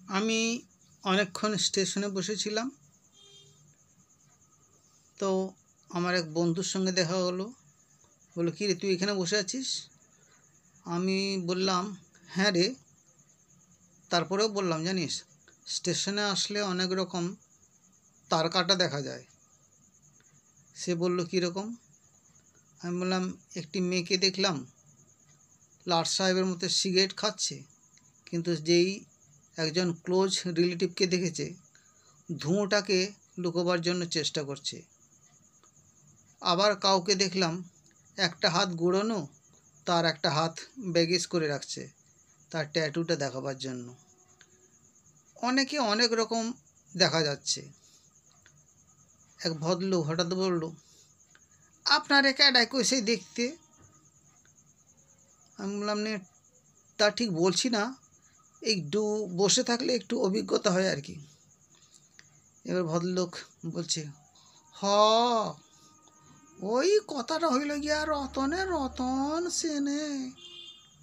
আমি অনেকক্ষণ স্টেশনে বসেছিলাম। তো আমার এক বন্ধুর সঙ্গে দেখা হলো। বললো, কী রে, তুই এখানে বসে আছিস? আমি বললাম, হ্যাঁ রে। তারপরেও বললাম, জানিস, স্টেশনে আসলে অনেক রকম তার কাটা দেখা যায়। সে বলল, কীরকম? আমি বললাম, একটি মেয়েকে দেখলাম লাট সাহেবের মতো সিগারেট খাচ্ছে, কিন্তু যেই একজন ক্লোজ রিলেটিভকে দেখেছে ধুঁয়োটাকে লুকোবার জন্য চেষ্টা করছে। আবার কাউকে দেখলাম একটা হাত গুঁড়োনো, তার একটা হাত ব্যাগেজ করে রাখছে তার ট্যাটুটা দেখাবার জন্য। অনেকে অনেক রকম দেখা যাচ্ছে। এক ভদ্রলোক হঠাৎ বলল, আপনার একাডায় কইসে দেখতে? আমি বললাম, নে, তা ঠিক বলছি না, একটু বসে থাকলে একটু অভিজ্ঞতা হয় আর কি। এবার ভদ্রলোক বলছে, হ, ওই কথাটা হইল গিয়া রতনের রতন সেনে।